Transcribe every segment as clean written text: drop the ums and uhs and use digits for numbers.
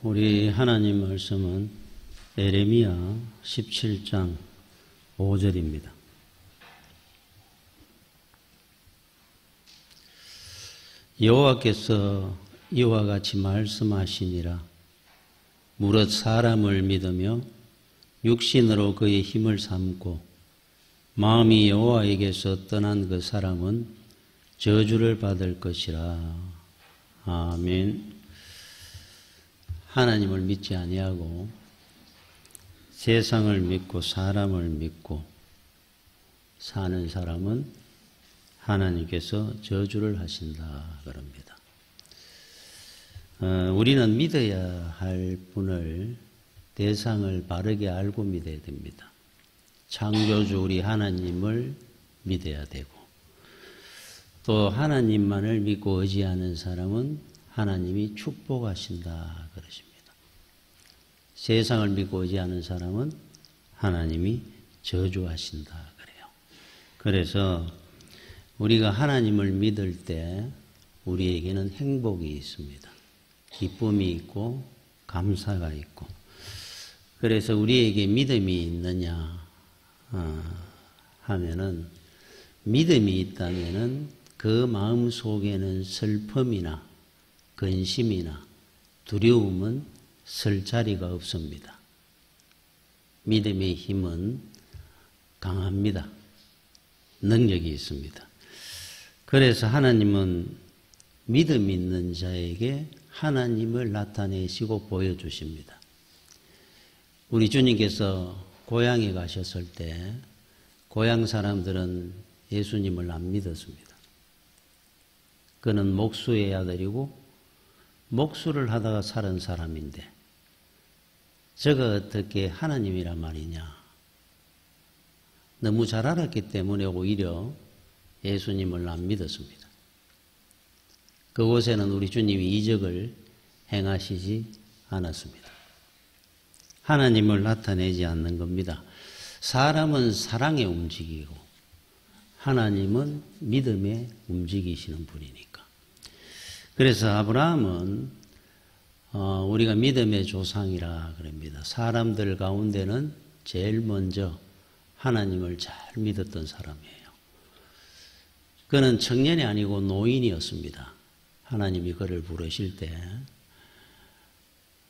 우리 하나님 말씀은 에레미야 17장 5절입니다. 여호와께서 이와 같이 말씀하시니라. 무릇 사람을 믿으며 육신으로 그의 힘을 삼고 마음이 여호와에게서 떠난 그 사람은 저주를 받을 것이라. 아멘. 하나님을 믿지 아니하고 세상을 믿고 사람을 믿고 사는 사람은 하나님께서 저주를 하신다 그럽니다. 우리는 믿어야 할 분을, 대상을 바르게 알고 믿어야 됩니다. 창조주 우리 하나님을 믿어야 되고, 또 하나님만을 믿고 의지하는 사람은 하나님이 축복하신다 그러십니다. 세상을 믿고 의지하는 사람은 하나님이 저주하신다 그래요. 그래서 우리가 하나님을 믿을 때 우리에게는 행복이 있습니다. 기쁨이 있고 감사가 있고. 그래서 우리에게 믿음이 있느냐 하면은, 믿음이 있다면은 그 마음 속에는 슬픔이나 근심이나 두려움은 설 자리가 없습니다. 믿음의 힘은 강합니다. 능력이 있습니다. 그래서 하나님은 믿음 있는 자에게 하나님을 나타내시고 보여주십니다. 우리 주님께서 고향에 가셨을 때 고향 사람들은 예수님을 안 믿었습니다. 그는 목수의 아들이고 목수를 하다가 살은 사람인데 저가 어떻게 하나님이란 말이냐. 너무 잘 알았기 때문에 오히려 예수님을 안 믿었습니다. 그곳에는 우리 주님이 이적을 행하시지 않았습니다. 하나님을 나타내지 않는 겁니다. 사람은 사랑에 움직이고 하나님은 믿음에 움직이시는 분이니까. 그래서 아브라함은 우리가 믿음의 조상이라 그럽니다. 사람들 가운데는 제일 먼저 하나님을 잘 믿었던 사람이에요. 그는 청년이 아니고 노인이었습니다. 하나님이 그를 부르실 때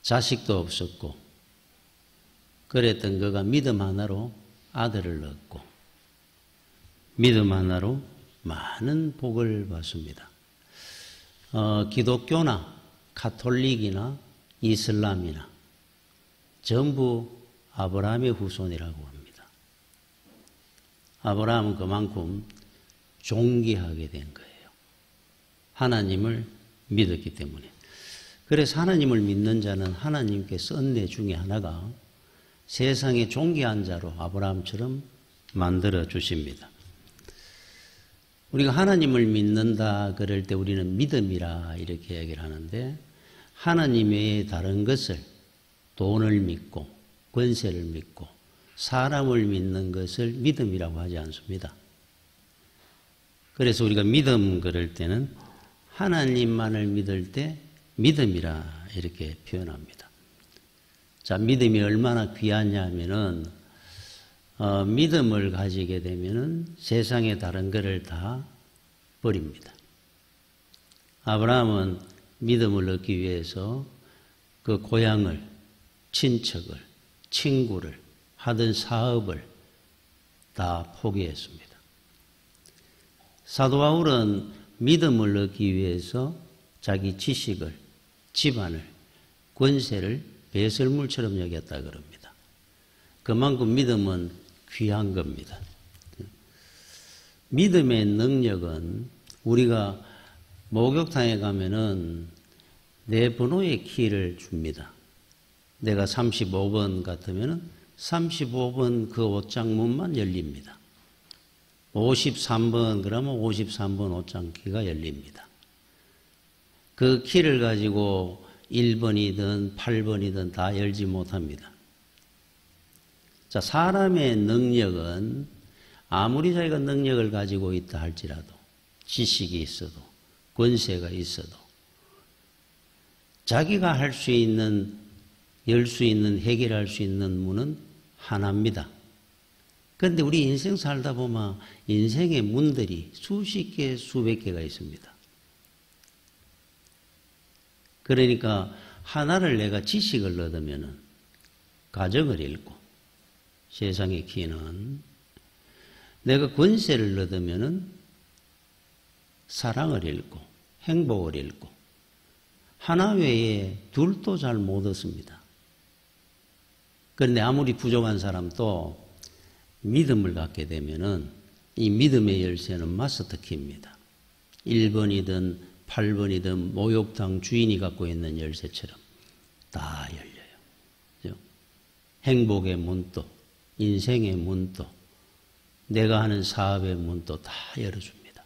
자식도 없었고, 그랬던 그가 믿음 하나로 아들을 얻고 믿음 하나로 많은 복을 받습니다. 기독교나 가톨릭이나 이슬람이나 전부 아브라함의 후손이라고 합니다. 아브라함은 그만큼 존귀하게 된 거예요. 하나님을 믿었기 때문에. 그래서 하나님을 믿는 자는 하나님께서 은혜 중에 하나가 세상에 존귀한 자로 아브라함처럼 만들어 주십니다. 우리가 하나님을 믿는다 그럴 때 우리는 믿음이라 이렇게 얘기를 하는데, 하나님 외에 다른 것을, 돈을 믿고 권세를 믿고 사람을 믿는 것을 믿음이라고 하지 않습니다. 그래서 우리가 믿음 그럴 때는 하나님만을 믿을 때 믿음이라 이렇게 표현합니다. 자, 믿음이 얼마나 귀하냐 하면은 믿음을 가지게 되면은 세상의 다른 것을 다 버립니다. 아브라함은 믿음을 얻기 위해서 그 고향을, 친척을, 친구를, 하던 사업을 다 포기했습니다. 사도 바울은 믿음을 얻기 위해서 자기 지식을, 집안을, 권세를 배설물처럼 여겼다 그럽니다. 그만큼 믿음은 귀한 겁니다. 믿음의 능력은, 우리가 목욕탕에 가면은 내 번호의 키를 줍니다. 내가 35번 같으면은 35번 그 옷장 문만 열립니다. 53번 그러면 53번 옷장 키가 열립니다. 그 키를 가지고 1번이든 8번이든 다 열지 못합니다. 자, 사람의 능력은 아무리 자기가 능력을 가지고 있다 할지라도, 지식이 있어도, 권세가 있어도 자기가 할 수 있는, 열 수 있는, 해결할 수 있는 문은 하나입니다. 그런데 우리 인생 살다 보면 인생의 문들이 수십 개, 수백 개가 있습니다. 그러니까 하나를 내가 지식을 얻으면 가정을 잃고, 세상의 키는 내가 권세를 얻으면 사랑을 잃고 행복을 잃고, 하나 외에 둘도 잘 못 얻습니다. 그런데 아무리 부족한 사람도 믿음을 갖게 되면은 이 믿음의 열쇠는 마스터키입니다. 1번이든 8번이든 목욕탕 주인이 갖고 있는 열쇠처럼 다 열려요. 그죠? 행복의 문도, 인생의 문도, 내가 하는 사업의 문도 다 열어줍니다.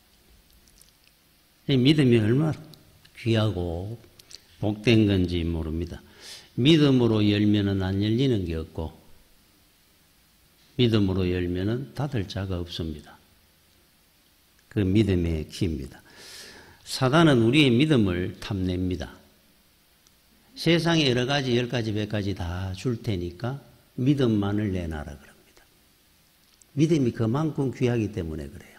이 믿음이 얼마나 귀하고 복된 건지 모릅니다. 믿음으로 열면은 안 열리는 게 없고, 믿음으로 열면은 닫을 자가 없습니다. 그 믿음의 키입니다. 사단은 우리의 믿음을 탐냅니다. 세상에 여러 가지, 10가지, 100가지 다 줄 테니까 믿음만을 내놔라 그럽니다. 믿음이 그만큼 귀하기 때문에 그래요.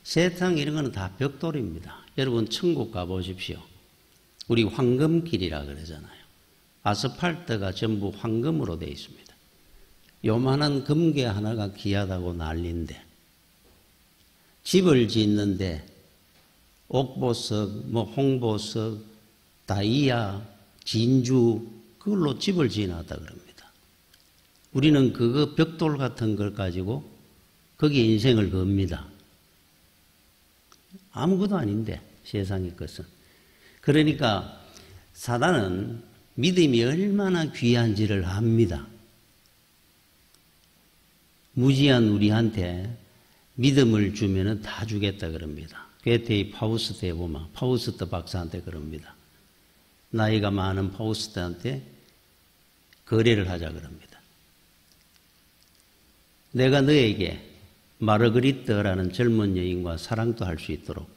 세상 이런 거는 다 벽돌입니다. 여러분 천국 가보십시오. 우리 황금길이라 그러잖아요. 아스팔트가 전부 황금으로 되어 있습니다. 요만한 금괴 하나가 귀하다고 난리인데, 집을 짓는데 옥보석, 홍보석, 다이아, 진주, 그걸로 집을 지어놨다 그럽니다. 우리는 그거 벽돌 같은 걸 가지고 거기에 인생을 겁니다. 아무것도 아닌데, 세상의 것은. 그러니까 사단은 믿음이 얼마나 귀한지를 압니다. 무지한 우리한테 믿음을 주면은 다 주겠다 그럽니다. 괴테의 파우스트에 보면 파우스트 박사한테 그럽니다. 나이가 많은 파우스트한테 거래를 하자 그럽니다. 내가 너에게 마르그리트라는 젊은 여인과 사랑도 할 수 있도록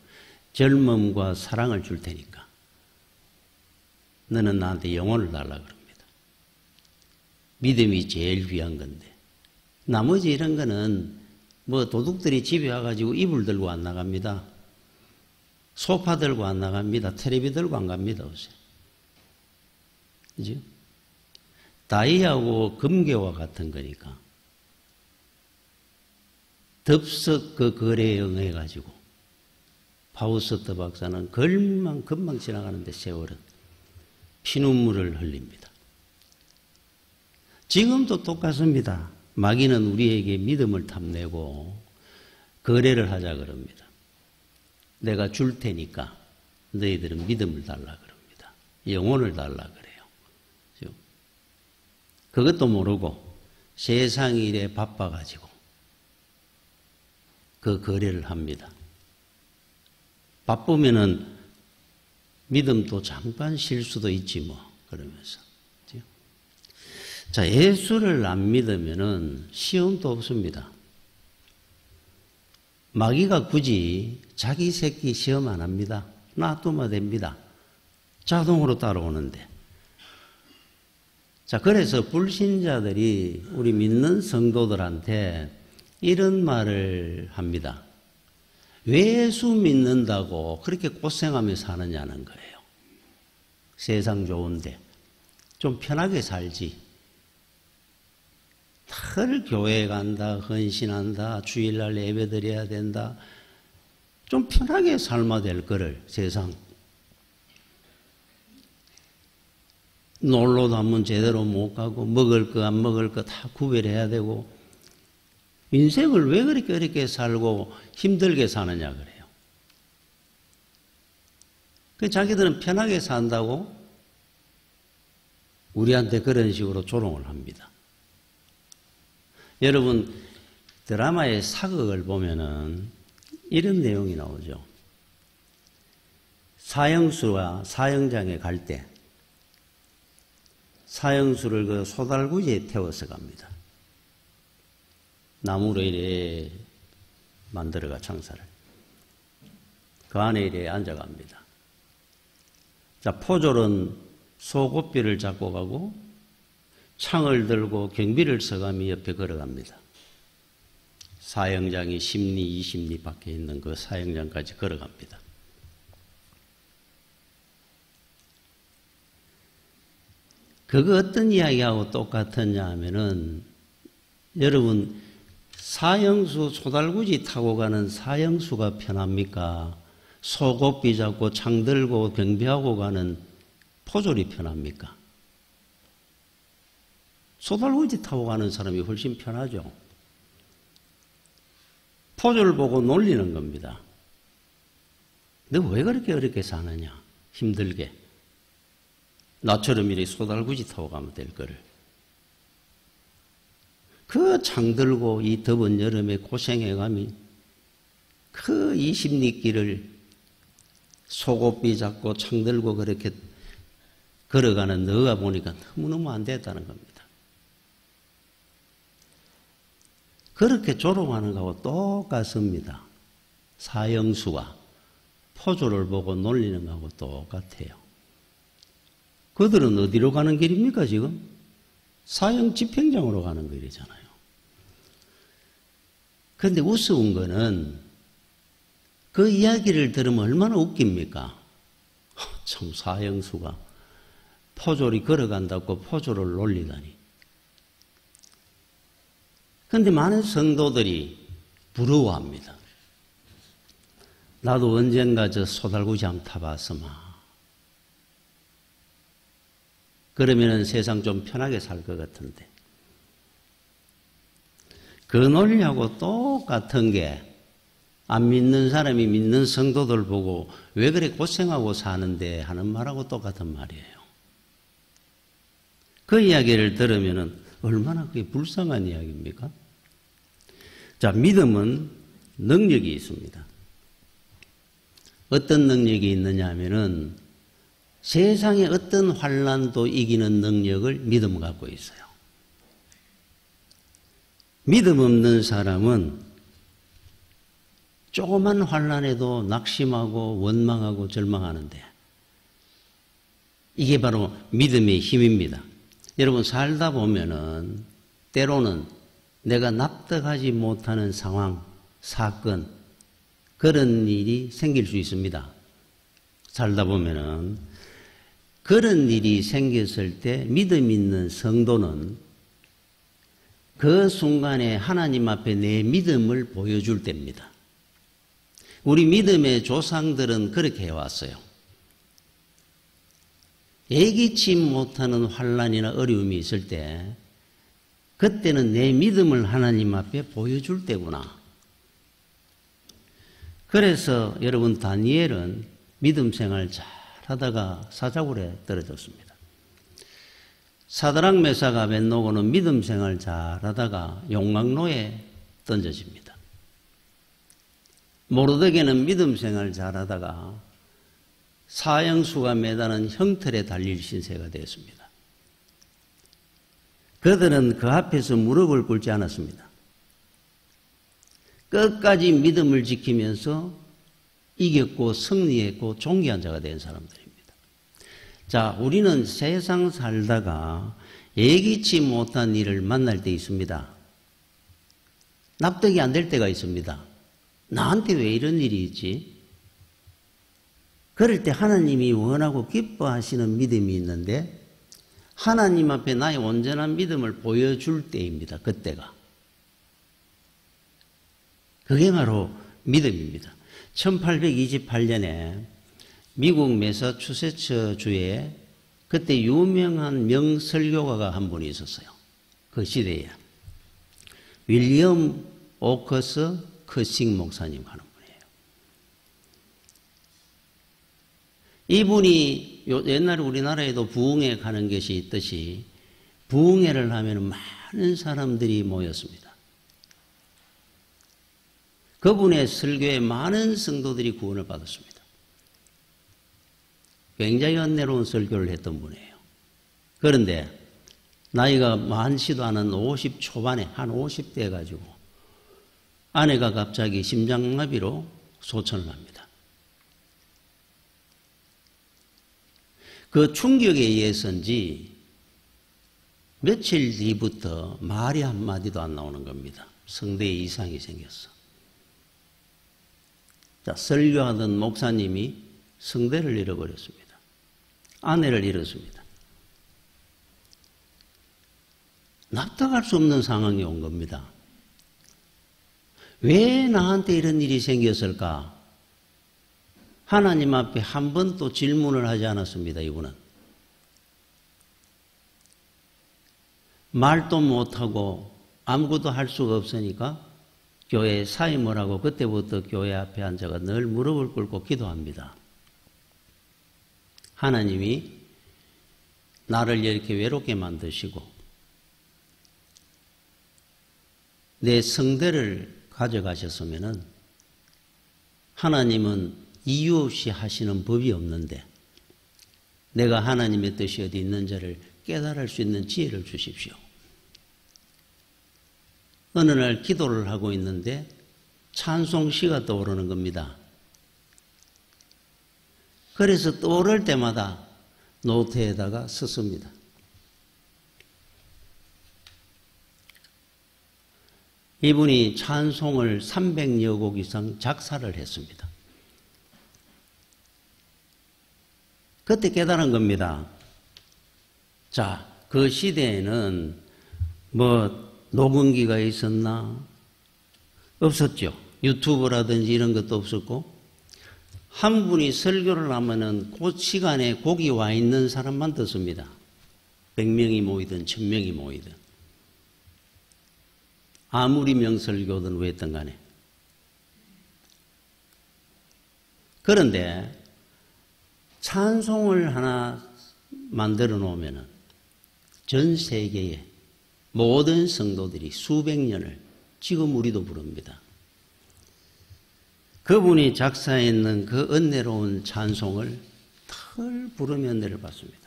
젊음과 사랑을 줄 테니까 너는 나한테 영혼을 달라 그럽니다. 믿음이 제일 귀한 건데, 나머지 이런 거는 도둑들이 집에 와가지고 이불 들고 안 나갑니다. 소파 들고 안 나갑니다. 텔레비 들고 안 갑니다. 그죠? 다이아하고 금괴와 같은 거니까 덥석 그 거래에 응해가지고 파우스트 박사는 금방 지나가는데 세월은 피눈물을 흘립니다. 지금도 똑같습니다. 마귀는 우리에게 믿음을 탐내고 거래를 하자 그럽니다. 내가 줄 테니까 너희들은 믿음을 달라 그럽니다. 영혼을 달라 그래요. 그것도 모르고 세상 일에 바빠가지고 그 거래를 합니다. 바쁘면은 믿음도 잠깐 쉴 수도 있지 그러면서. 자, 예수를 안 믿으면은 시험도 없습니다. 마귀가 굳이 자기 새끼 시험 안 합니다. 놔두면 됩니다. 자동으로 따라오는데. 자, 그래서 불신자들이 우리 믿는 성도들한테 이런 말을 합니다. 왜 예수 믿는다고 그렇게 고생하며 사느냐는 거예요. 세상 좋은데 좀 편하게 살지. 늘 교회 간다, 헌신한다, 주일날 예배 드려야 된다. 좀 편하게 삶아야 될 거를, 세상. 놀러도 한번 제대로 못 가고, 먹을 거, 안 먹을 거 다 구별해야 되고, 인생을 왜 그렇게 어렵게 살고 힘들게 사느냐 그래요. 그 자기들은 편하게 산다고 우리한테 그런 식으로 조롱을 합니다. 여러분, 드라마의 사극을 보면은 이런 내용이 나오죠. 사형수와 사형장에 갈 때 사형수를 그 소달구지에 태워서 갑니다. 나무로 이래 만들어가 창사를. 그 안에 이래 앉아갑니다. 자, 포졸은 소고삐를 잡고 가고 창을 들고 경비를 서가며 옆에 걸어갑니다. 사형장이 10리, 20리 밖에 있는 그 사형장까지 걸어갑니다. 그거 어떤 이야기하고 똑같았냐 하면은 여러분 사형수 소달구지 타고 가는 사형수가 편합니까? 소고삐 잡고 창 들고 경비하고 가는 포졸이 편합니까? 소달구지 타고 가는 사람이 훨씬 편하죠. 포졸 보고 놀리는 겁니다. 너 왜 그렇게 어렵게 사느냐? 힘들게. 나처럼 이렇게 소달구지 타고 가면 될 거를. 그 창 들고 이 더운 여름에 고생해가며 그 20리 길을 소고삐 잡고 창 들고 그렇게 걸어가는 너가 보니까 너무너무 안 됐다는 겁니다. 그렇게 조롱하는 거하고 똑같습니다. 사형수가 포졸을 보고 놀리는 거하고 똑같아요. 그들은 어디로 가는 길입니까 지금? 사형 집행장으로 가는 길이잖아요. 그런데 우스운 거는 그 이야기를 들으면 얼마나 웃깁니까? 참 사형수가 포졸이 걸어간다고 포졸을 놀리다니. 그런데 많은 성도들이 부러워합니다. 나도 언젠가 저 소달구지 한번 타봤으마. 그러면은 세상 좀 편하게 살 것 같은데. 그 논리하고 똑같은 게 안 믿는 사람이 믿는 성도들 보고 왜 그래 고생하고 사는데 하는 말하고 똑같은 말이에요. 그 이야기를 들으면은 얼마나 그게 불쌍한 이야기입니까? 자, 믿음은 능력이 있습니다. 어떤 능력이 있느냐 하면은 세상의 어떤 환난도 이기는 능력을 믿음 갖고 있어요. 믿음 없는 사람은 조그만 환난에도 낙심하고 원망하고 절망하는데 이게 바로 믿음의 힘입니다. 여러분 살다 보면은 때로는 내가 납득하지 못하는 상황, 사건 그런 일이 생길 수 있습니다. 살다 보면은 그런 일이 생겼을 때 믿음 있는 성도는 그 순간에 하나님 앞에 내 믿음을 보여줄 때입니다. 우리 믿음의 조상들은 그렇게 해왔어요. 예기치 못하는 환난이나 어려움이 있을 때 그때는 내 믿음을 하나님 앞에 보여줄 때구나. 그래서 여러분 다니엘은 믿음 생활 잘 하다가 사자굴에 떨어졌습니다. 사드락 메삭 아벳노고는 믿음 생활 잘 하다가 용광로에 던져집니다. 모르드게는 믿음 생활 잘 하다가 사형수가 매다는 형틀에 달릴 신세가 되었습니다. 그들은 그 앞에서 무릎을 꿇지 않았습니다. 끝까지 믿음을 지키면서 이겼고 승리했고 존귀한 자가 된 사람들입니다. 자, 우리는 세상 살다가 예기치 못한 일을 만날 때 있습니다. 납득이 안 될 때가 있습니다. 나한테 왜 이런 일이 있지? 그럴 때 하나님이 원하고 기뻐하시는 믿음이 있는데 하나님 앞에 나의 온전한 믿음을 보여줄 때입니다. 그때가. 그게 바로 믿음입니다. 1828년에 미국 매사추세츠 주에 그때 유명한 명설교가가 한 분이 있었어요. 그 시대에. 윌리엄 오커스 커싱 목사님 하는 분이에요. 이분이 옛날에 우리나라에도 부흥회 가는 것이 있듯이 부흥회를 하면 많은 사람들이 모였습니다. 그분의 설교에 많은 성도들이 구원을 받았습니다. 굉장히 은혜로운 설교를 했던 분이에요. 그런데 나이가 많지도 않은 50 초반에 한 50대 가지고 아내가 갑자기 심장마비로 소천을 합니다. 그 충격에 의해서인지 며칠 뒤부터 말이 한마디도 안 나오는 겁니다. 성대에 이상이 생겼어. 자, 설교하던 목사님이 성대를 잃어버렸습니다. 아내를 잃었습니다. 납득할 수 없는 상황이 온 겁니다. 왜 나한테 이런 일이 생겼을까? 하나님 앞에 한 번도 질문을 하지 않았습니다, 이분은. 말도 못하고 아무것도 할 수가 없으니까 교회 사임을 하고 그때부터 교회 앞에 앉아가 늘 무릎을 꿇고 기도합니다. 하나님이 나를 이렇게 외롭게 만드시고 내 성대를 가져가셨으면은 하나님은 이유 없이 하시는 법이 없는데 내가 하나님의 뜻이 어디 있는지를 깨달을 수 있는 지혜를 주십시오. 어느 날 기도를 하고 있는데 찬송시가 떠오르는 겁니다. 그래서 떠오를 때마다 노트에다가 썼습니다. 이분이 찬송을 300여 곡 이상 작사를 했습니다. 그때 깨달은 겁니다. 자, 그 시대에는 뭐 녹음기가 있었나? 없었죠. 유튜브라든지 이런 것도 없었고 한 분이 설교를 하면은 그 시간에 곡이 와 있는 사람만 듣습니다. 100명이 모이든 1000명이 모이든 아무리 명설교든 왜 했던 간에. 그런데 찬송을 하나 만들어 놓으면은 전 세계에 모든 성도들이 수백 년을 지금 우리도 부릅니다. 그분이 작사했는 그 은혜로운 찬송을 털 부르며 은혜를 받습니다.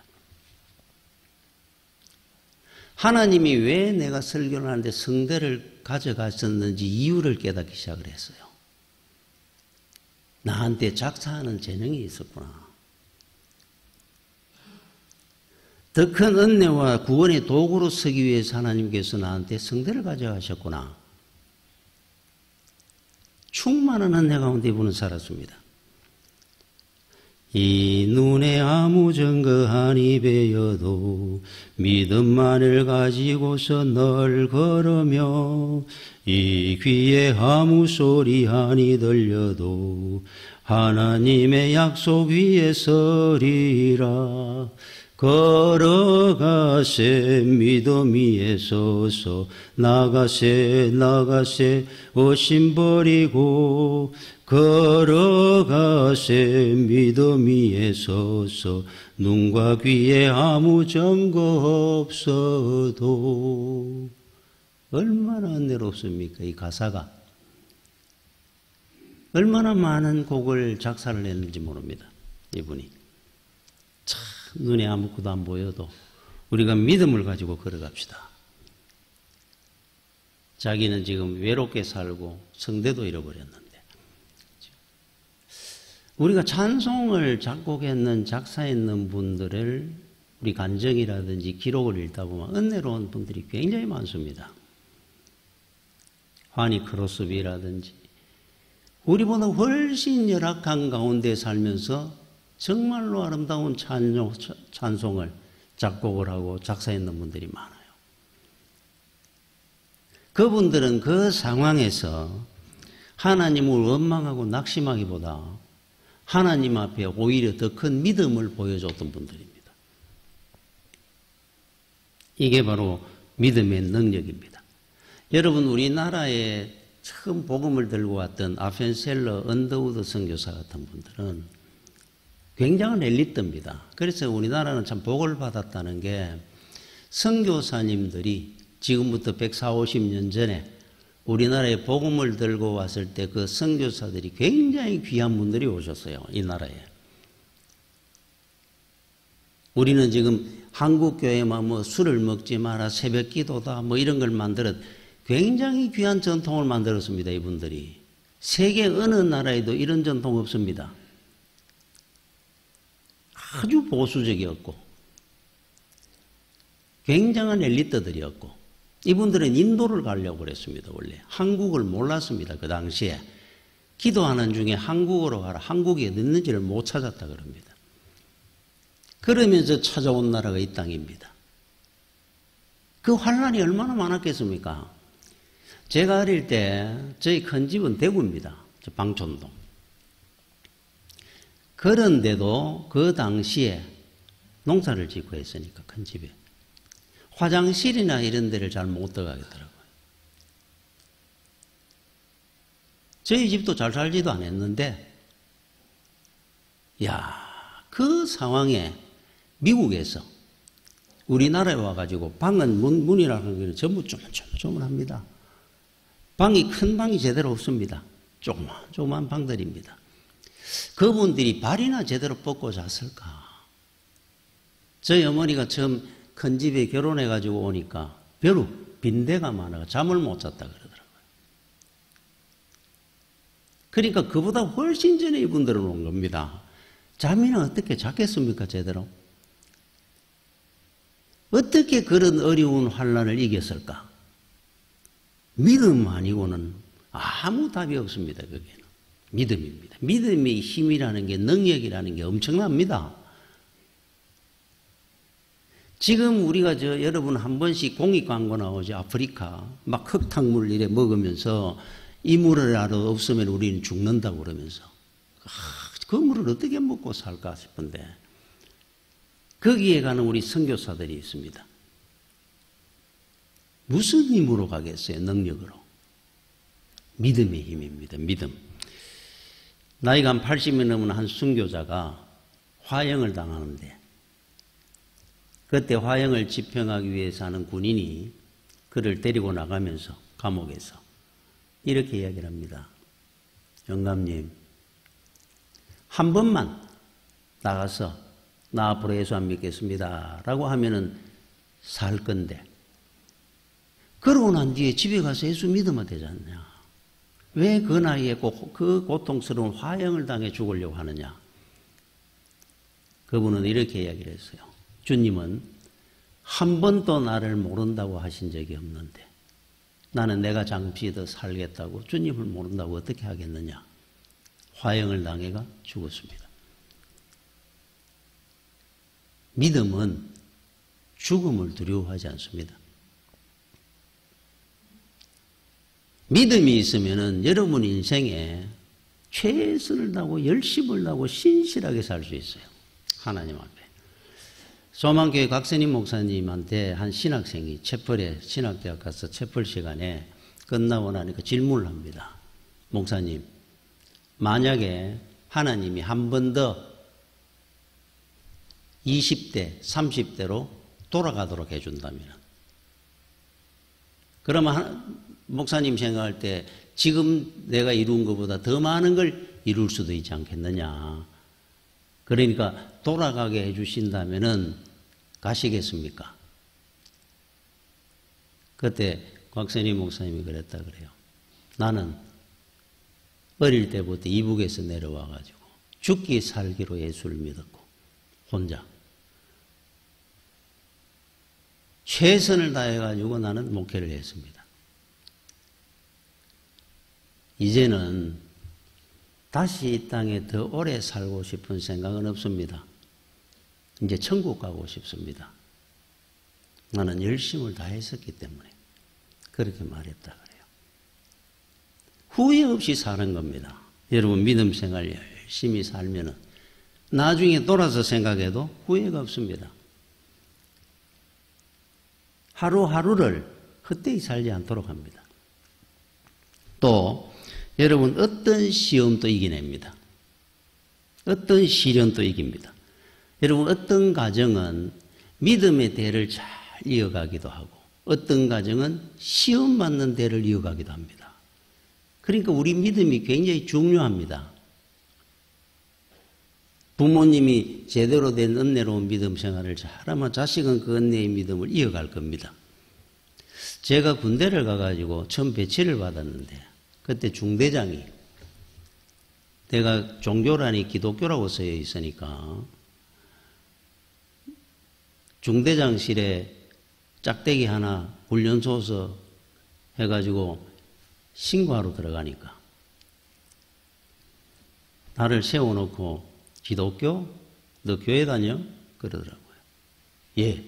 하나님이 왜 내가 설교를 하는데 성대를 가져가셨는지 이유를 깨닫기 시작을 했어요. 나한테 작사하는 재능이 있었구나. 더 큰 은혜와 구원의 도구로 서기 위해서 하나님께서 나한테 성대를 가져가셨구나. 충만한 은혜 가운데 이분은 살았습니다. 이 눈에 아무 증거 하니 배여도 믿음만을 가지고서 널 걸으며 이 귀에 아무 소리 하니 들려도 하나님의 약속 위에 서리라. 걸어가세 믿음 위에 서서 나가세 의심 버리고 걸어가세 믿음 위에 서서 눈과 귀에 아무 증거 없어도. 얼마나 은혜롭습니까, 이 가사가. 얼마나 많은 곡을 작사를 했는지 모릅니다, 이분이. 참 눈에 아무것도 안 보여도 우리가 믿음을 가지고 걸어갑시다. 자기는 지금 외롭게 살고 성대도 잃어버렸는데 우리가 찬송을 작곡했는 작사했는 분들을 우리 간증이라든지 기록을 읽다 보면 은혜로운 분들이 굉장히 많습니다. 화니 크로스비라든지 우리보다 훨씬 열악한 가운데 살면서 정말로 아름다운 찬송을 작곡을 하고 작사했는 분들이 많아요. 그분들은 그 상황에서 하나님을 원망하고 낙심하기보다 하나님 앞에 오히려 더 큰 믿음을 보여줬던 분들입니다. 이게 바로 믿음의 능력입니다. 여러분, 우리나라에 처음 복음을 들고 왔던 아펜셀러 언더우드 선교사 같은 분들은 굉장한 엘리트입니다. 그래서 우리나라는 참 복을 받았다는 게 선교사님들이 지금부터 140~50년 전에 우리나라에 복음을 들고 왔을 때 그 선교사들이 굉장히 귀한 분들이 오셨어요, 이 나라에. 우리는 지금 한국교회만 뭐 술을 먹지 마라, 새벽 기도다, 뭐 이런 걸 만들었, 굉장히 귀한 전통을 만들었습니다, 이분들이. 세계 어느 나라에도 이런 전통 없습니다. 아주 보수적이었고 굉장한 엘리트들이었고 이분들은 인도를 가려고 그랬습니다. 원래 한국을 몰랐습니다. 그 당시에 기도하는 중에 한국어로 가라. 한국이 어디 있는지를 못 찾았다 그럽니다. 그러면서 찾아온 나라가 이 땅입니다. 그 환란이 얼마나 많았겠습니까? 제가 어릴 때 저희 큰 집은 대구입니다. 방촌동. 그런데도 그 당시에 농사를 짓고 했으니까 큰 집에 화장실이나 이런 데를 잘 못 들어가겠더라고요. 저희 집도 잘 살지도 않았는데 그 상황에 미국에서 우리나라에 와가지고 방은 문이라는 게 전부 조문합니다. 방이 큰 방이 제대로 없습니다. 조그만 방들입니다. 그분들이 발이나 제대로 뻗고 잤을까? 저희 어머니가 처음 큰 집에 결혼해가지고 오니까 빈대가 많아서 잠을 못 잤다 그러더라고요. 그러니까 그보다 훨씬 전에 이분들은 온 겁니다. 잠이나 어떻게 잤겠습니까, 제대로? 어떻게 그런 어려운 환란을 이겼을까? 믿음 아니고는 아무 답이 없습니다. 거기는 믿음입니다. 믿음의 힘이라는 게, 능력이라는 게 엄청납니다. 지금 우리가 여러분 한 번씩 공익 광고 나오죠. 아프리카 막 흙탕물 이래 먹으면서 이 물이라도 없으면 우리는 죽는다고 그러면서 그 물을 어떻게 먹고 살까 싶은데 거기에 가는 우리 선교사들이 있습니다. 무슨 힘으로 가겠어요? 능력으로. 믿음의 힘입니다. 믿음. 나이가 한 80이 넘은 한 순교자가 화형을 당하는데 그때 화형을 집행하기 위해서 하는 군인이 그를 데리고 나가면서 감옥에서 이렇게 이야기를 합니다. 영감님, 한 번만 나가서 나 앞으로 예수 안 믿겠습니다 라고 하면은 살 건데 그러고 난 뒤에 집에 가서 예수 믿으면 되지 않냐. 왜 그 나이에 그 고통스러운 화형을 당해 죽으려고 하느냐. 그분은 이렇게 이야기를 했어요. 주님은 한 번도 나를 모른다고 하신 적이 없는데 나는 내가 잠시 더 살겠다고 주님을 모른다고 어떻게 하겠느냐. 화형을 당해가 죽었습니다. 믿음은 죽음을 두려워하지 않습니다. 믿음이 있으면은 여러분 인생에 최선을 다하고 열심을 다하고 신실하게 살 수 있어요. 하나님 앞에. 소망교회 곽선임 목사님한테 한 신학생이 채플에 신학대학 가서 채플 시간에 끝나고 나니까 질문을 합니다. 목사님, 만약에 하나님이 한 번 더 20대, 30대로 돌아가도록 해준다면 그러면 목사님 생각할 때 지금 내가 이룬 것보다 더 많은 걸 이룰 수도 있지 않겠느냐. 그러니까 돌아가게 해주신다면은 가시겠습니까? 그때 곽선임 목사님이 그랬다 그래요. 나는 어릴 때부터 이북에서 내려와가지고 죽기 살기로 예수를 믿었고 혼자 최선을 다해가지고 나는 목회를 했습니다. 이제는 다시 이 땅에 더 오래 살고 싶은 생각은 없습니다. 이제 천국 가고 싶습니다. 나는 열심을 다했었기 때문에 그렇게 말했다 그래요. 후회 없이 사는 겁니다. 여러분 믿음 생활 열심히 살면은 나중에 돌아서 생각해도 후회가 없습니다. 하루하루를 헛되이 살지 않도록 합니다. 또 여러분 어떤 시험도 이겨냅니다. 어떤 시련도 이깁니다. 여러분 어떤 가정은 믿음의 대를 잘 이어가기도 하고 어떤 가정은 시험 받는 대를 이어가기도 합니다. 그러니까 우리 믿음이 굉장히 중요합니다. 부모님이 제대로 된 은혜로운 믿음 생활을 잘하면 자식은 그 은혜의 믿음을 이어갈 겁니다. 제가 군대를 가가지고 처음 배치를 받았는데 그때 중대장이 내가 종교란이 기독교라고 쓰여 있으니까 중대장실에 짝대기 하나 훈련소서 해가지고 신고하러 들어가니까 나를 세워놓고 기독교? 너 교회 다녀? 그러더라고요. 예.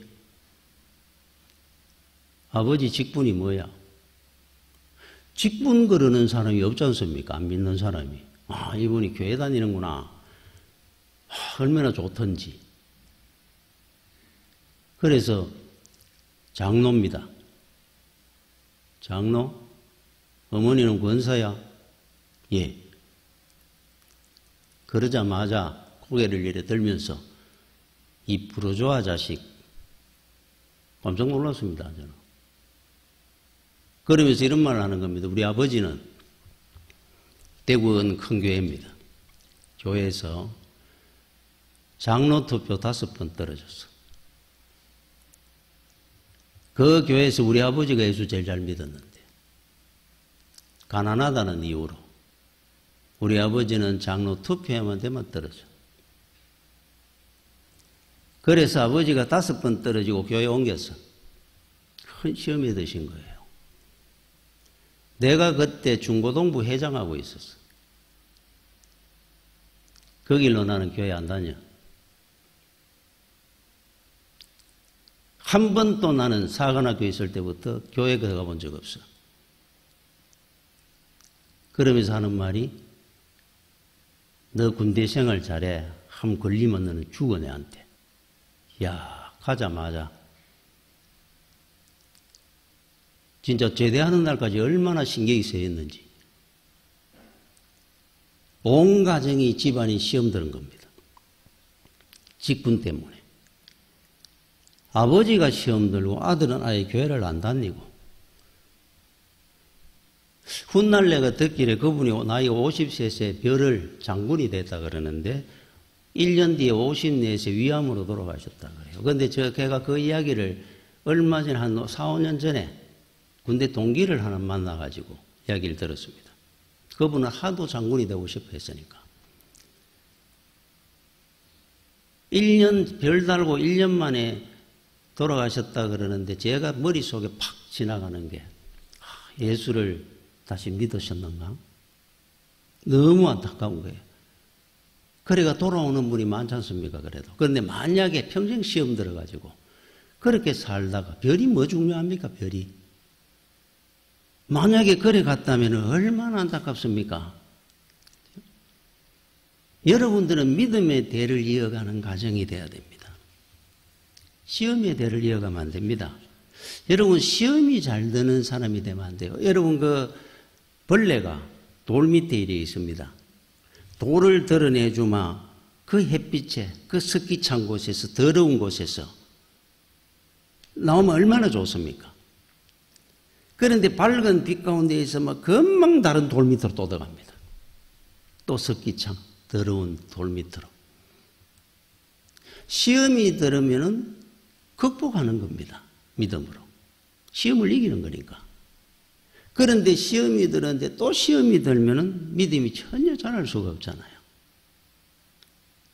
아버지 직분이 뭐야? 직분 그러는 사람이 없지 않습니까? 안 믿는 사람이. 아, 이분이 교회 다니는구나. 아, 얼마나 좋던지. 그래서 장로입니다. 장로? 어머니는 권사야? 예. 그러자마자 고개를 이래 들면서 이 부르주아 자식 깜짝 놀랐습니다. 저는. 그러면서 이런 말을 하는 겁니다. 우리 아버지는 대구은 큰 교회입니다. 교회에서 장로 투표 5번 떨어졌어. 그 교회에서 우리 아버지가 예수 제일 잘 믿었는데 가난하다는 이유로 우리 아버지는 장로 투표에만 되면 떨어져. 그래서 아버지가 5번 떨어지고 교회 옮겼어. 큰 시험에 드신 거예요. 내가 그때 중고등부 회장하고 있었어. 그 길로 나는 교회 안 다녀. 한 번도 나는 사관학교 있을 때부터 교회 들어가 본 적 없어. 그러면서 하는 말이 너 군대 생활 잘해. 함 걸리면 너는 죽어 내한테. 야, 가자마자 진짜 제대하는 날까지 얼마나 신경이 쓰였는지. 온 가정이 집안이 시험 드는 겁니다. 직분 때문에. 아버지가 시험 들고 아들은 아예 교회를 안 다니고. 훗날 내가 듣기를 그분이 나이가 50세에 별을 장군이 됐다 그러는데 1년 뒤에 54세 위암으로 돌아가셨다 그래요. 그런데 걔가 그 이야기를 얼마 전에 한 4, 5년 전에 군대 동기를 하나 만나가지고 이야기를 들었습니다. 그분은 하도 장군이 되고 싶어 했으니까. 1년, 별 달고 1년 만에 돌아가셨다 그러는데 제가 머릿속에 팍 지나가는 게 예수를 다시 믿으셨는가? 너무 안타까운 거예요. 그래가 돌아오는 분이 많지 않습니까? 그래도. 그런데 만약에 평생 시험 들어가지고 그렇게 살다가 별이 뭐 중요합니까? 별이. 만약에 그래 갔다면 얼마나 안타깝습니까? 여러분들은 믿음의 대를 이어가는 가정이 돼야 됩니다. 시험의 대를 이어가면 안 됩니다. 여러분 시험이 잘 드는 사람이 되면 안 돼요. 여러분 그 벌레가 돌 밑에 이래 있습니다. 돌을 드러내주마 그 햇빛에 그 습기 찬 곳에서 더러운 곳에서 나오면 얼마나 좋습니까? 그런데 밝은 빛 가운데 있으면 금방 다른 돌 밑으로 또 들어갑니다. 또 습기 찬 더러운 돌 밑으로. 시험이 들으면은 극복하는 겁니다. 믿음으로. 시험을 이기는 거니까. 그런데 시험이 들었는데 또 시험이 들면은 믿음이 전혀 자랄 수가 없잖아요.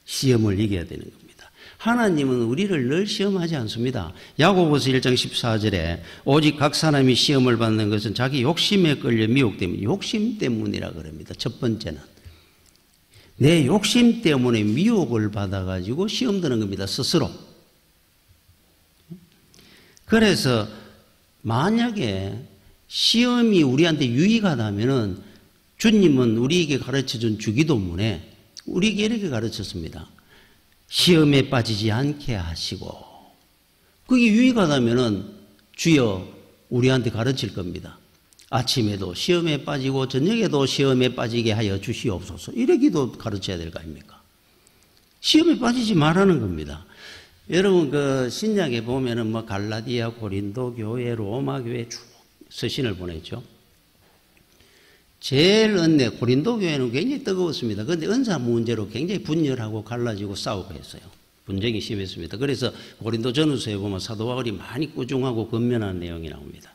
시험을 이겨야 되는 겁니다. 하나님은 우리를 늘 시험하지 않습니다. 야고보서 1장 14절에 오직 각 사람이 시험을 받는 것은 자기 욕심에 끌려 미혹되면 욕심 때문이라 그럽니다. 첫 번째는 내 욕심 때문에 미혹을 받아가지고 시험 드는 겁니다. 스스로. 그래서 만약에 시험이 우리한테 유익하다면은 주님은 우리에게 가르쳐준 주기도문에 우리에게 이렇게 가르쳤습니다. 시험에 빠지지 않게 하시고. 그게 유익하다면은 주여 우리한테 가르칠 겁니다. 아침에도 시험에 빠지고 저녁에도 시험에 빠지게 하여 주시옵소서. 이러기도 가르쳐야 될 거 아닙니까? 시험에 빠지지 말라는 겁니다. 여러분 그 신약에 보면은 뭐 갈라디아, 고린도 교회, 로마 교회 쭉 서신을 보냈죠. 제일 은혜 고린도 교회는 굉장히 뜨거웠습니다. 그런데 은사 문제로 굉장히 분열하고 갈라지고 싸우고 했어요. 분쟁이 심했습니다. 그래서 고린도 전후서에 보면 사도 바울이 많이 꾸중하고 권면한 내용이 나옵니다.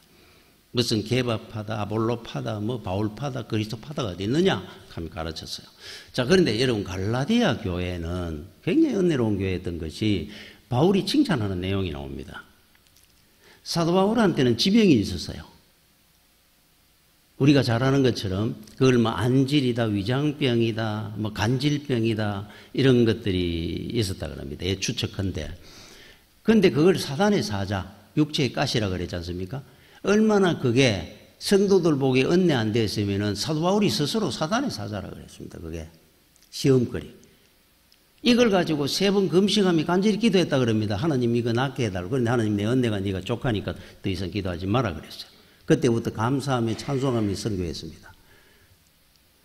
무슨 개바파다, 아볼로파다, 뭐 바울파다, 그리스도파다가 어디 있느냐 하면 가르쳤어요. 자, 그런데 여러분 갈라디아 교회는 굉장히 은혜로운 교회였던 것이 바울이 칭찬하는 내용이 나옵니다. 사도 바울한테는 지병이 있었어요. 우리가 잘 아는 것처럼 그걸 뭐 안질이다, 위장병이다, 뭐 간질병이다 이런 것들이 있었다 그럽니다. 예, 추측한데. 그런데 그걸 사단의 사자, 육체의 가시라 그랬지 않습니까? 얼마나 그게 성도들 보기에 은혜 안 됐으면은 사도 바울이 스스로 사단의 사자라 그랬습니다. 그게 시험거리. 이걸 가지고 3번 금식하며 간절히 기도했다 그럽니다. 하나님 이거 낫게 해달라고. 그런데 하나님 내 은혜가 네가 족하니까 더 이상 기도하지 마라 그랬어요. 그때부터 감사하며 찬송하며 설교했습니다.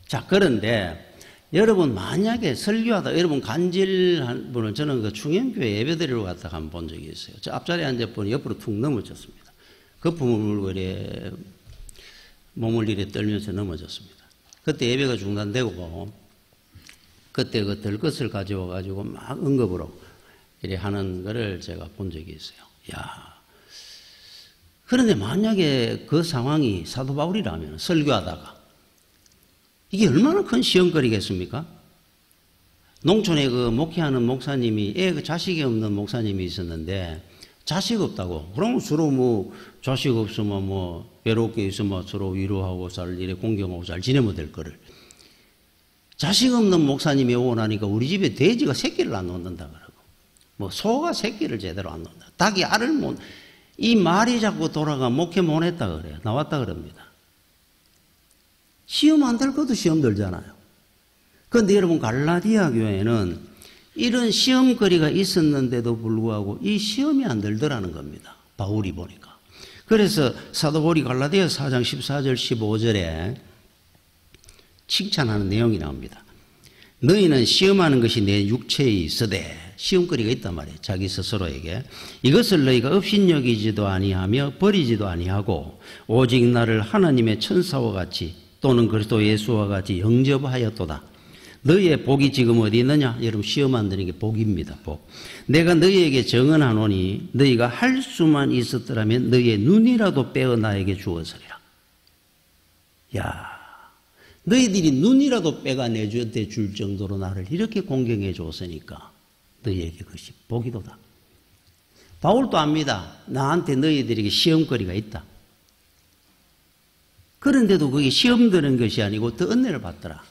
자, 그런데 여러분 만약에 설교하다 여러분 간질한 분은 저는 그 충현교회 예배드리러 갔다가 한번 본 적이 있어요. 저 앞자리에 앉아보니 옆으로 툭 넘어졌습니다. 거품을 물고 이래 몸을 이래 떨면서 넘어졌습니다. 그때 예배가 중단되고 그때 그 들것을 가져와가지고 막 응급으로 이래 하는 거를 제가 본 적이 있어요. 야. 그런데 만약에 그 상황이 사도 바울이라면 설교하다가 이게 얼마나 큰 시험거리겠습니까? 농촌에 그 목회하는 목사님이 그 자식이 없는 목사님이 있었는데 자식 없다고. 그러면 서로 뭐 자식 없으면 뭐 외롭게 있으면 서로 위로하고 이래 공경하고 잘 지내면 될 거를. 자식 없는 목사님이 오고 나니까 우리 집에 돼지가 새끼를 안 놓는다 그러고 뭐 소가 새끼를 제대로 안 놓는다. 닭이 알을 못. 이 말이 자꾸 돌아가 목회 못 했다 그래요. 나왔다 그럽니다. 시험 안 될 것도 시험 들잖아요. 그런데 여러분 갈라디아 교회는 이런 시험거리가 있었는데도 불구하고 이 시험이 안 들더라는 겁니다. 바울이 보니까. 그래서 사도 바울이 갈라디아 4장 14절 15절에 칭찬하는 내용이 나옵니다. 너희는 시험하는 것이 내 육체에 있으되 시험거리가 있단 말이에요. 자기 스스로에게. 이것을 너희가 업신여기지도 아니하며 버리지도 아니하고 오직 나를 하나님의 천사와 같이 또는 그리스도 예수와 같이 영접하였도다. 너희의 복이 지금 어디 있느냐? 여러분 시험 안 드는 게 복입니다. 복. 내가 너희에게 정언하노니 너희가 할 수만 있었더라면 너희의 눈이라도 빼어 나에게 주었으리라. 야, 너희들이 눈이라도 빼가 내주었대 줄 정도로 나를 이렇게 공경해 줬으니까 너희에게 그것이 복이도다. 바울도 압니다. 나한테 너희들에게 시험거리가 있다. 그런데도 그게 시험 드는 것이 아니고 더 은혜를 받더라.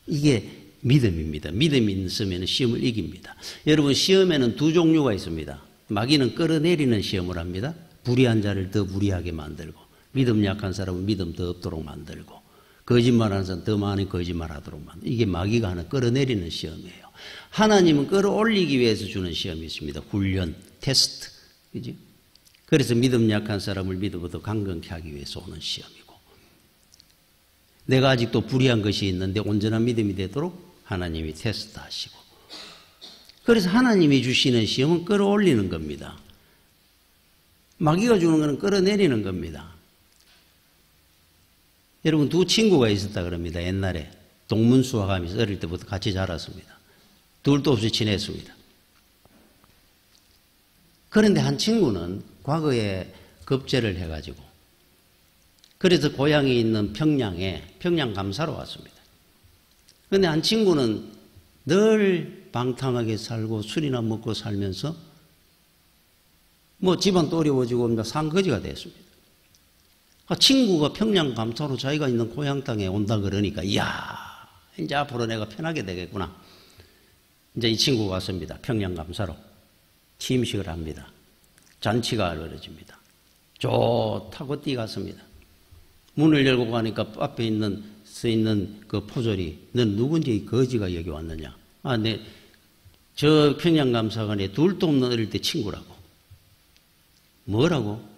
이게 믿음입니다. 믿음이 있으면 시험을 이깁니다. 여러분 시험에는 두 종류가 있습니다. 마귀는 끌어내리는 시험을 합니다. 불의한 자를 더 불의하게 만들고 믿음 약한 사람은 믿음 더 없도록 만들고 거짓말하는 사람은 더 많이 거짓말하도록 만들고 이게 마귀가 하는 끌어내리는 시험이에요. 하나님은 끌어올리기 위해서 주는 시험이 있습니다. 훈련, 테스트. 그죠? 그래서 믿음 약한 사람을 믿음으로 강건케 하기 위해서 오는 시험이고 내가 아직도 불의한 것이 있는데 온전한 믿음이 되도록 하나님이 테스트하시고 그래서 하나님이 주시는 시험은 끌어올리는 겁니다. 마귀가 주는 것은 끌어내리는 겁니다. 여러분 두 친구가 있었다 그럽니다. 옛날에 동문수학하면서 어릴 때부터 같이 자랐습니다. 둘도 없이 지냈습니다. 그런데 한 친구는 과거에 급제를 해가지고 그래서 고향이 있는 평양에 평양 감사로 왔습니다. 그런데 한 친구는 늘 방탕하게 살고 술이나 먹고 살면서 뭐 집안도 어려워지고 상거지가 됐습니다. 친구가 평양 감사로 자기가 있는 고향 땅에 온다 그러니까 이야 이제 앞으로 내가 편하게 되겠구나. 이제 이 친구가 왔습니다. 평양 감사로 취임식을 합니다. 잔치가 벌어집니다. 좋다고 뛰어갔습니다. 문을 열고 가니까 앞에 써있는 그 포졸이 넌 누군지 거지가 여기 왔느냐. 저 평양감사관에 둘도 없는 어릴 때 친구라고. 뭐라고?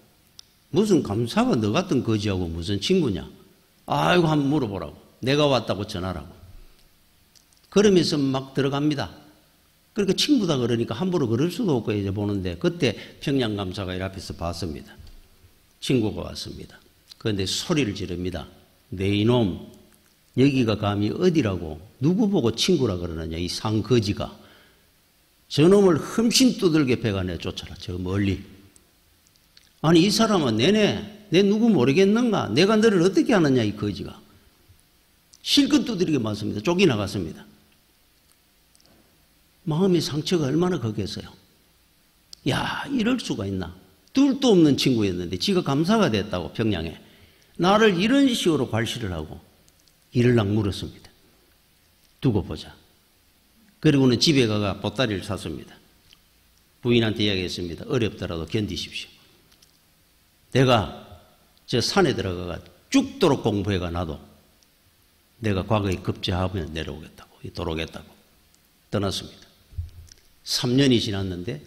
무슨 감사가 너 같은 거지하고 무슨 친구냐. 아이고 한번 물어보라고. 내가 왔다고 전하라고. 그러면서 막 들어갑니다. 그러니까 친구다 그러니까 함부로 그럴 수도 없고 이제 보는데 그때 평양감사가 이 앞에서 봤습니다. 친구가 왔습니다. 그런데 소리를 지릅니다. 내 이놈 여기가 감히 어디라고 누구 보고 친구라 그러느냐 이 상거지가. 저놈을 흠씬 두들겨 배가 내쫓아라 저 멀리. 아니 이 사람은 내 누구 모르겠는가. 내가 너를 어떻게 하느냐 이 거지가. 실컷 두드리게 맞습니다. 쫓겨나갔습니다. 마음의 상처가 얼마나 크겠어요. 야, 이럴 수가 있나. 둘도 없는 친구였는데 지가 감사가 됐다고 평양에. 나를 이런 식으로 괄시를 하고 이를락 물었습니다. 두고 보자. 그리고는 집에 가가 보따리를 샀습니다. 부인한테 이야기했습니다. 어렵더라도 견디십시오. 내가 저 산에 들어가가 죽도록 공부해가 나도 내가 과거에 급제하면 내려오겠다고, 돌아오겠다고 떠났습니다. 3년이 지났는데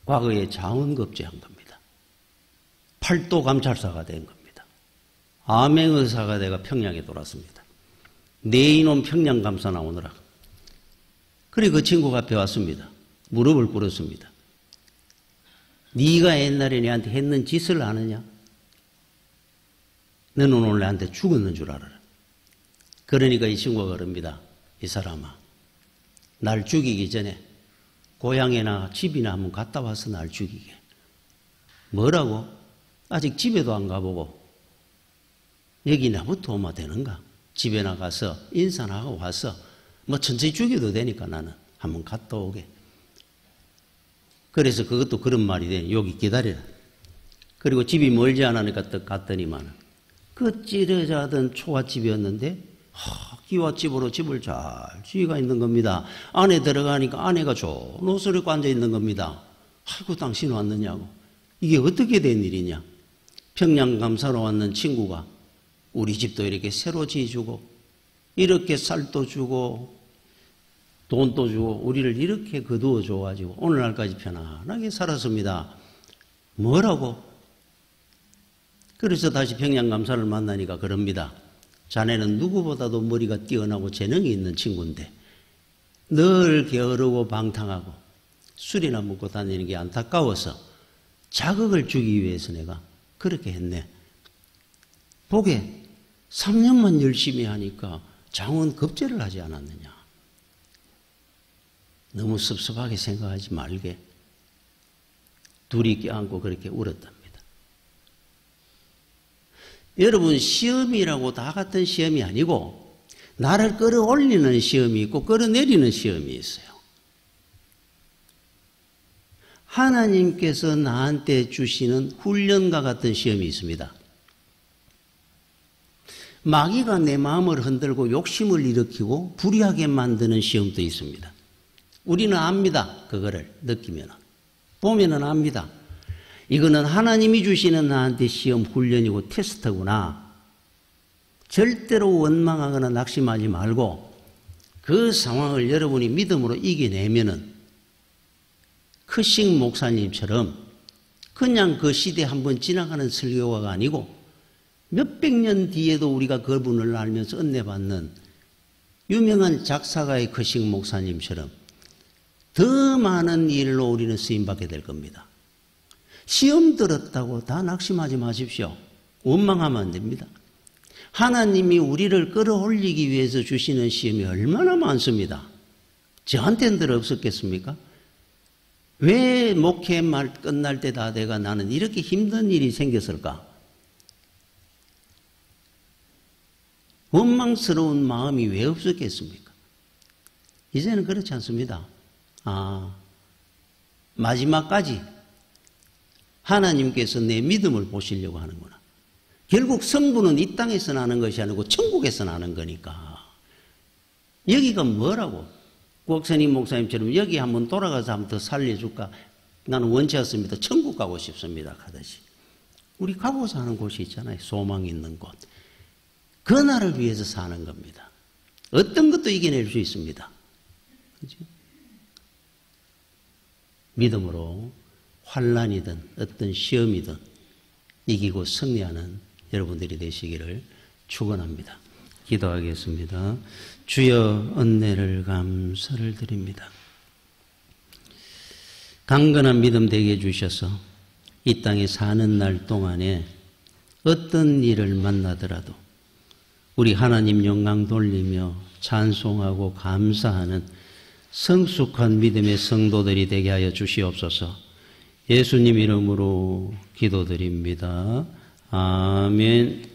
과거에 장원급제한 겁니다. 팔도 감찰사가 된 겁니다. 암행의사가 내가 평양에 돌았습니다. 내 이놈 평양감사 나오느라. 그래 그 친구가 앞에 왔습니다. 무릎을 꿇었습니다. 네가 옛날에 내한테 했는 짓을 아느냐? 너는 오늘 나한테 죽었는 줄 알아라. 그러니까 이 친구가 그럽니다. 이 사람아, 날 죽이기 전에 고향이나 집이나 한번 갔다 와서 날 죽이게. 뭐라고? 아직 집에도 안 가보고 여기 나부터 오면 되는가? 집에 나가서 인사나 하고 와서 뭐 천천히 죽여도 되니까 나는 한번 갔다 오게. 그래서 그것도 그런 말이 돼. 여기 기다려라. 그리고 집이 멀지 않으니까 또 갔더니만 그 찌르자던 초가집이었는데 기와집으로 집을 잘 지어가 있는 겁니다. 안에 들어가니까 아내가 좋은 옷을 입고 앉아 있는 겁니다. 아이고 당신 왔느냐고. 이게 어떻게 된 일이냐. 평양감사로 왔는 친구가 우리 집도 이렇게 새로 지어주고 이렇게 쌀도 주고 돈도 주고 우리를 이렇게 거두어 줘가지고 오늘날까지 편안하게 살았습니다. 뭐라고? 그래서 다시 평양감사를 만나니까 그럽니다. 자네는 누구보다도 머리가 뛰어나고 재능이 있는 친구인데 늘 게으르고 방탕하고 술이나 먹고 다니는 게 안타까워서 자극을 주기 위해서 내가 그렇게 했네. 보게 3년만 열심히 하니까 장원 급제를 하지 않았느냐. 너무 섭섭하게 생각하지 말게. 둘이 껴안고 그렇게 울었답니다. 여러분, 시험이라고 다 같은 시험이 아니고 나를 끌어올리는 시험이 있고 끌어내리는 시험이 있어요. 하나님께서 나한테 주시는 훈련과 같은 시험이 있습니다. 마귀가 내 마음을 흔들고 욕심을 일으키고 불의하게 만드는 시험도 있습니다. 우리는 압니다. 그거를 느끼면. 보면은 압니다. 이거는 하나님이 주시는 나한테 시험 훈련이고 테스트구나. 절대로 원망하거나 낙심하지 말고 그 상황을 여러분이 믿음으로 이겨내면은 크식 목사님처럼 그냥 그 시대 한번 지나가는 설교가가 아니고 몇백 년 뒤에도 우리가 그분을 알면서 은혜받는 유명한 작사가의 크식 목사님처럼 더 많은 일로 우리는 쓰임받게 될 겁니다. 시험 들었다고 다 낙심하지 마십시오. 원망하면 안 됩니다. 하나님이 우리를 끌어올리기 위해서 주시는 시험이 얼마나 많습니다. 저한테는 늘 없었겠습니까? 왜 목회 말 끝날 때 다 돼가 나는 이렇게 힘든 일이 생겼을까? 원망스러운 마음이 왜 없었겠습니까? 이제는 그렇지 않습니다. 마지막까지 하나님께서 내 믿음을 보시려고 하는구나. 결국 성부는 이 땅에서 나는 것이 아니고 천국에서 나는 거니까. 여기가 뭐라고? 국선임 목사님처럼 여기 한번 돌아가서 한번 더 살려줄까? 나는 원치 않습니다. 천국 가고 싶습니다. 하듯이. 우리 가고 사는 곳이 있잖아요. 소망 있는 곳. 그 나라를 위해서 사는 겁니다. 어떤 것도 이겨낼 수 있습니다. 그렇죠? 믿음으로 환난이든 어떤 시험이든 이기고 승리하는 여러분들이 되시기를 축원합니다. 기도하겠습니다. 주여 은혜를 감사를 드립니다. 강건한 믿음 되게 해주셔서 이 땅에 사는 날 동안에 어떤 일을 만나더라도 우리 하나님 영광 돌리며 찬송하고 감사하는 성숙한 믿음의 성도들이 되게 하여 주시옵소서. 예수님 이름으로 기도드립니다. 아멘.